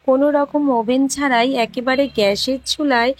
কোনো রকম ওভেন ছাড়াই একেবারে গ্যাসের চুলায়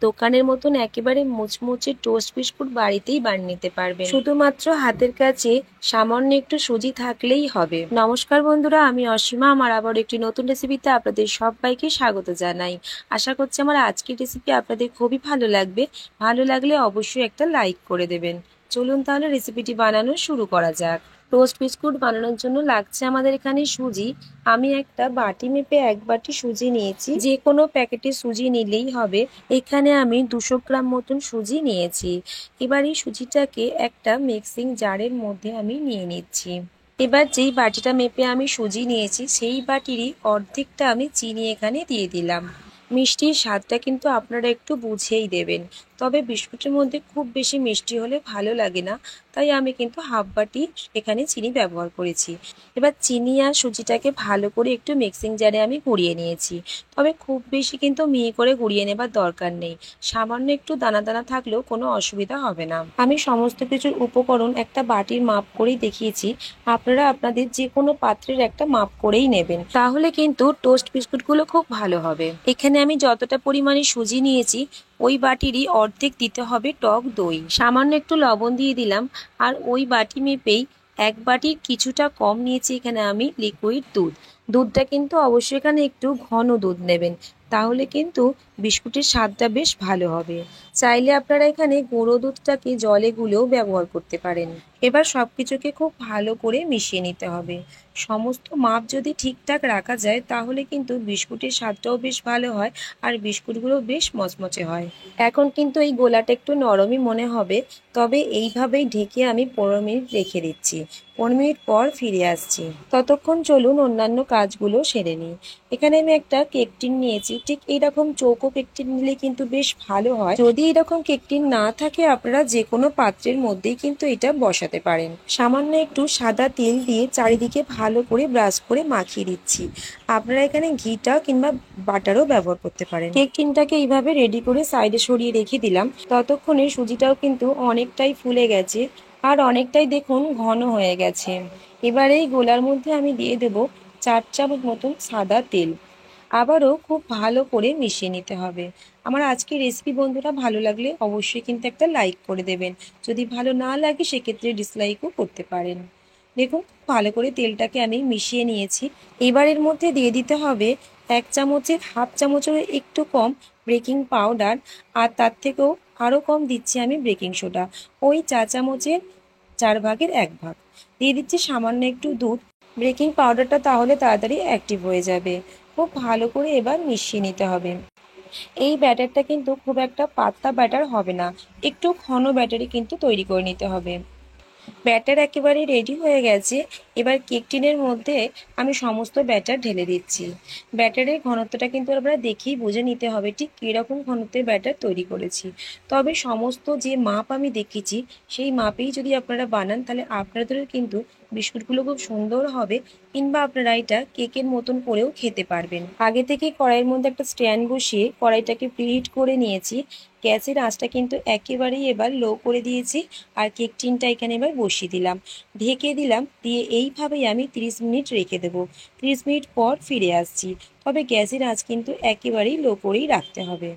দোকানের মতন একেবারে মুচমুচে টোস্ট বিস্কুট বাড়িতেই বানিয়ে নিতে পারবেন, শুধুমাত্র হাতের কাছে সামান্য একটু সুজি থাকলেই হবে। নমস্কার বন্ধুরা, আমি অসীমা। আমার আবার একটি নতুন রেসিপিতে আপনাদের সবাইকে স্বাগত জানাই। আশা করছি আমার আজকের রেসিপি আপনাদের খুবই ভালো লাগবে। ভালো লাগলে অবশ্যই একটা লাইক করে দেবেন। চলুন তাহলে রেসিপিটি বানানো শুরু করা যাক। টোস্ট বিস্কুট বানানোর জন্য লাগছে আমাদের এখানে সুজি। আমি একটা বাটি মেপে 1 বাটি সুজি নিয়েছি, যে কোনো প্যাকেটে সুজি নিলেই হবে। এখানে আমি 200 গ্রাম মতন সুজি নিয়েছি। এবার এই সুজিটাকে একটা মিক্সিং জারের মধ্যে আমি নিয়ে নিচ্ছি। এবার যেই বাটিটা মেপে আমি সুজি নিয়েছি সেই বাটিরই অর্ধেকটা আমি চিনি এখানে দিয়ে দিলাম। মিষ্টির স্বাদটা কিন্তু আপনারা একটু বুঝেই দেবেন, তবে বিস্কুটের মধ্যে খুব বেশি মিষ্টি হলে ভালো লাগে না, তাই আমি কিন্তু হাফ বাটি এখানে চিনি ব্যবহার করেছি। এবার চিনি আর সুজিটাকে ভালো করে একটু মিক্সিং জারে আমি গুঁড়িয়ে নিয়েছি, তবে খুব বেশি কিন্তু মিহি করে গুঁড়িয়ে নেবার দরকার নেই। সামান্য একটু দানা দানা থাকলেও কোনো অসুবিধা হবে না। আমি সমস্ত কিছুর উপকরণ একটা বাটির মাপ করেই দেখিয়েছি, আপনারা আপনাদের যে কোনো পাত্রের একটা মাপ করেই নেবেন, তাহলে কিন্তু টোস্ট বিস্কুটগুলো খুব ভালো হবে। এখানে আমি যতটা পরিমাণে সুজি নিয়েছি ওই বাটিরই অর্ধেক দিতে হবে টক দই। সামান্য একটু লবণ দিয়ে দিলাম। আর ওই বাটি মেপেই 1 বাটির কিছুটা কম নিয়েছি এখানে আমি লিকুইড দুধ। দুধটা কিন্তু অবশ্যই এখানে একটু ঘন দুধ নেবেন, তাহলে কিন্তু বিস্কুটের স্বাদটা বেশ ভালো হবে। চাইলে আপনারা এখানে গুঁড়ো দুধটাকে জলে গুলেও ব্যবহার করতে পারেন। এবার সবকিছুকে খুব ভালো করে মিশিয়ে নিতে হবে। সমস্ত মাপ যদি ঠিকঠাক রাখা যায় তাহলে কিন্তু বিস্কুটের স্বাদটাও বেশ ভালো হয়, আর বিস্কুটগুলো বেশ মচমচে হয়। এখন কিন্তু এই গোলাটা একটু নরমই মনে হবে, তবে এইভাবেই ঢেকে আমি 15 মিনিট রেখে দিচ্ছি। 15 মিনিট পর ফিরে আসছি। ততক্ষণ চলুন অন্যান্য কাজগুলো সেরে নিই। এখানে আমি একটা কেক টিন নিয়েছি। ঠিক এইরকম চৌকো কেক টিন নিলে কিন্তু বেশ ভালো হয়। যদি এরকম কেক টিন না থাকে আপনারা যে কোনো পাত্রের মধ্যেই কিন্তু এটা বসাতে পারেন। সামান্য একটু সাদা তেল দিয়ে চারিদিকে ভালো করে ব্রাশ করে মাখিয়ে দিচ্ছি। আপনারা এখানে ঘিটা কিংবা বাটারও ব্যবহার করতে পারেন। কেক টিনটাকে এইভাবে রেডি করে সাইডে সরিয়ে রেখে দিলাম। ততক্ষণে সুজিটাও কিন্তু অনেকটাই ফুলে গেছে, আর অনেকটাই দেখুন ঘন হয়ে গেছে। এবার এই গোলার মধ্যে আমি দিয়ে দেব 4 চামচ মতন সাদা তেল। আবারও খুব ভালো করে মিশিয়ে নিতে হবে। আমার আজকের রেসিপি বন্ধুরা ভালো লাগলে অবশ্যই কিন্তু একটা লাইক করে দেবেন। যদি ভালো না লাগে সেক্ষেত্রে ডিসলাইকও করতে পারেন। দেখুন ভালো করে তেলটাকে আমি মিশিয়ে নিয়েছি। এবার এর মধ্যে দিয়ে দিতে হবে 1 চামচের হাফ চামচের একটু কম বেকিং পাউডার, আর তার থেকেও আরও কম দিচ্ছি আমি বেকিং সোডা। ওই 4 চামচের 4 ভাগের 1 ভাগ দিয়ে দিচ্ছি সামান্য একটু দুধ। বেকিং পাউডারটা তাহলে তাড়াতাড়ি অ্যাক্টিভ হয়ে যাবে। খুব ভালো করে এবার মিশিয়ে নিতে হবে। এই ব্যাটারটা কিন্তু খুব একটা পাতলা ব্যাটার হবে না, একটু ঘন ব্যাটারই কিন্তু তৈরি করে নিতে হবে। ব্যাটার একেবারে রেডি হয়ে গেছে। এবার কেক টিনের মধ্যে আমি সমস্ত ব্যাটার ঢেলে দিচ্ছি। ব্যাটারের ঘনত্বটা কিন্তু আমরা দেখেই বুঝে নিতে হবে ঠিক কীরকম ঘনত্বের ব্যাটার তৈরি করেছি। তবে সমস্ত যে মাপ আমি দেখেছি সেই মাপেই যদি আপনারা বানান তাহলে আপনাদের কিন্তু বিস্কুটগুলো খুব সুন্দর হবে, কিংবা আপনারা এটা কেকের মতন করেও খেতে পারবেন। আগে থেকেই কড়াইয়ের মধ্যে একটা স্ট্যান্ড বসিয়ে কড়াইটাকে প্রিহিট করে নিয়েছি। গ্যাসের আঁচটা কিন্তু একেবারেই এবার লো করে দিয়েছি, আর কেক টিনটা এখানে এবার বসিয়ে দিলাম, ঢেকে দিলাম। দিয়ে এইভাবেই আমি 30 মিনিট রেখে দেবো। 30 মিনিট পর ফিরে আসছি, তবে গ্যাসের আঁচ কিন্তু একেবারেই লো করেই রাখতে হবে।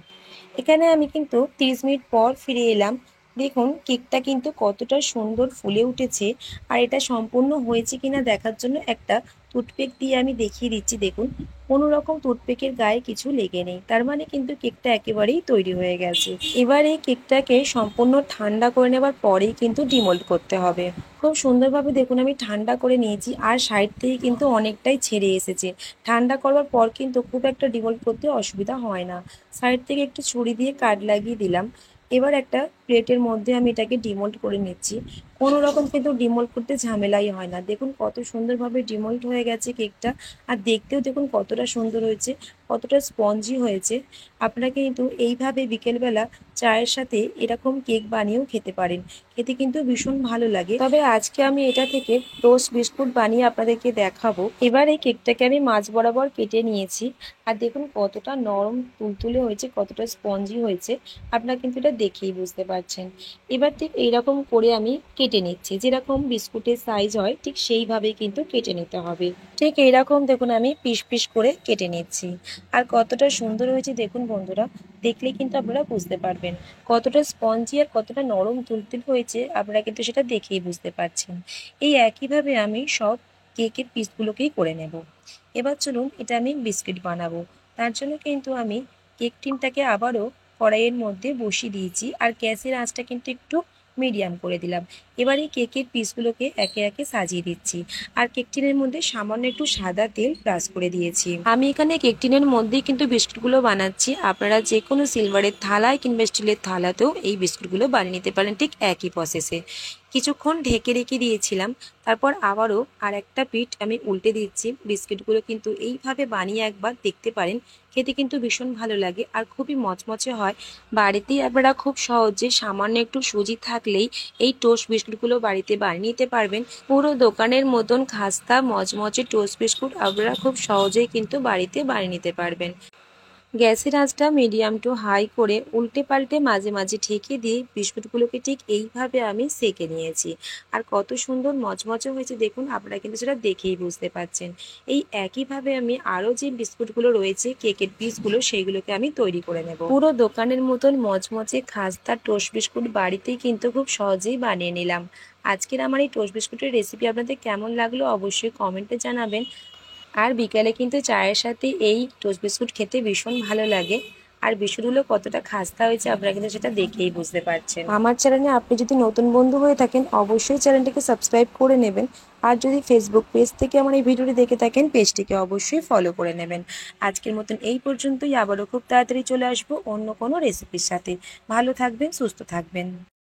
এখানে আমি কিন্তু 30 মিনিট পর ফিরে এলাম। দেখুন কেকটা কিন্তু কতটা সুন্দর ফুলে উঠেছে, আর এটা সম্পূর্ণ হয়েছে কিনা দেখার জন্য একটা টুথপিক দিয়ে আমি দেখিয়ে দিচ্ছি। দেখুন কোনো রকম টুথপিকের গায়ে কিছু লেগে নেই, তার মানে কিন্তু কেকটা একেবারেই তৈরি হয়ে গেছে। এবার এই কেকটাকে সম্পূর্ণ ঠান্ডা করে নেবার পরেই কিন্তু ডিমোল্ড করতে হবে। খুব সুন্দরভাবে দেখুন আমি ঠান্ডা করে নিয়েছি, আর সাইড থেকে কিন্তু অনেকটাই ছেড়ে এসেছে। ঠান্ডা করবার পর কিন্তু খুব একটা ডিমোল্ড করতে অসুবিধা হয় না। সাইড থেকে একটু ছুরি দিয়ে কাট লাগিয়ে দিলাম। এবার একটা প্লেটের মধ্যে আমি এটাকে ডিমোল্ড করে নিচ্ছি। কোনো রকম কিন্তু ডিমোল্ড করতে ঝামেলাই হয় না। দেখুন কত সুন্দরভাবে ডিমোল্ড হয়ে গেছে কেকটা, আর দেখতেও দেখুন কতটা সুন্দর হয়েছে, কতটা স্পঞ্জি হয়েছে। আপনারা কিন্তু এইভাবে বিকেলবেলা চায়ের সাথে এরকম কেক বানিয়েও খেতে পারেন, খেতে কিন্তু ভীষণ ভালো লাগে। তবে আজকে আমি এটা থেকে টোস্ট বিস্কুট বানিয়ে আপনাদেরকে দেখাবো। এবার এই কেকটাকে আমি মাঝ বরাবর কেটে নিয়েছি, আর দেখুন কতটা নরম তুলতুলে হয়েছে, কতটা স্পঞ্জি হয়েছে, আপনারা কিন্তু এটা দেখেই বুঝতে পারবেন। পারছেন। এবার ঠিক এইরকম করে আমি কেটে নিচ্ছি, যেরকম বিস্কুটের সাইজ হয় ঠিক সেইভাবেই কিন্তু কেটে নিতে হবে। ঠিক এইরকম দেখুন আমি পিস পিস করে কেটে নিচ্ছি। আর কতটা সুন্দর হয়েছে দেখুন বন্ধুরা, দেখলে কিন্তু আপনারা বুঝতে পারবেন কতটা স্পঞ্জি আর কতটা নরম তুলতুল হয়েছে, আপনারা কিন্তু সেটা দেখেই বুঝতে পারছেন। এই একইভাবে আমি সব কেকের পিসগুলোকেই করে নেব। এবার চলুন এটা আমি বিস্কিট বানাবো। তার জন্য কিন্তু আমি কেক টিনটাকে আবারও কড়াইয়ের মধ্যে বসিয়ে দিয়েছি, আর গ্যাসের আঁচটা কিন্তু একটু মিডিয়াম করে দিলাম। এবার এই কেকের পিসগুলোকে একে একে সাজিয়ে দিচ্ছি, আর কেক টিনের মধ্যে সামান্য একটু সাদা তেল ব্রাশ করে দিয়েছি। আমি এখানে কেক টিনের মধ্যেই কিন্তু বিস্কুটগুলো বানাচ্ছি, আপনারা যে কোনো সিলভারের থালায় কিংবা স্টিলের থালাতেও এই বিস্কুটগুলো বানিয়ে নিতে পারেন ঠিক একই প্রসেসে। কিছুক্ষণ ঢেকে রেখে দিয়েছিলাম, তারপর আবারও আর একটা পিঠ আমি উল্টে দিচ্ছি। বিস্কিটগুলো কিন্তু এইভাবে বানিয়ে একবার দেখতে পারেন, খেতে কিন্তু ভীষণ ভালো লাগে আর খুবই মচমচে হয়। বাড়িতেই আপনারা খুব সহজে সামান্য একটু সুজি থাকলেই এই টোস্ট বিস্কুটগুলো বাড়িতে বানিয়ে নিতে পারবেন। পুরো দোকানের মতন খাস্তা মচমচে টোস্ট বিস্কুট আপনারা খুব সহজেই কিন্তু বাড়িতে বানিয়ে নিতে পারবেন। গ্যাসের আঁচটা মিডিয়াম টু হাই করে উল্টে পাল্টে মাঝে মাঝে ঢেকে দিয়ে বিস্কুটগুলোকে ঠিক এইভাবে আমি সেঁকে নিয়েছি। আর কত সুন্দর মচমচে হয়েছে দেখুন, আপনারা কিন্তু সেটা দেখেই বুঝতে পারছেন। এই একইভাবে আমি আরও যে বিস্কুটগুলো রয়েছে কেকের পিসগুলো, সেইগুলোকে আমি তৈরি করে নেব। পুরো দোকানের মতন মচমচে খাস্তা টোস্ট বিস্কুট বাড়িতেই কিন্তু খুব সহজেই বানিয়ে নিলাম। আজকের আমার এই টোস্ট বিস্কুটের রেসিপি আপনাদের কেমন লাগলো অবশ্যই কমেন্টে জানাবেন। আর বিকালে কিন্তু চায়ের সাথে এই টোস্ট বিস্কুট খেতে ভীষণ ভালো লাগে। আর বিস্কুটগুলো কতটা খাস্তা হয়েছে আপনারা কিন্তু সেটা দেখেই বুঝতে পারছেন। আমার চ্যানেলে আপনি যদি নতুন বন্ধু হয়ে থাকেন অবশ্যই চ্যানেলটিকে সাবস্ক্রাইব করে নেবেন। আর যদি ফেসবুক পেজ থেকে আমার এই ভিডিওটি দেখে থাকেন পেজটিকে অবশ্যই ফলো করে নেবেন। আজকের মতন এই পর্যন্তই, আবারও খুব তাড়াতাড়ি চলে আসবো অন্য কোনো রেসিপির সাথে। ভালো থাকবেন, সুস্থ থাকবেন।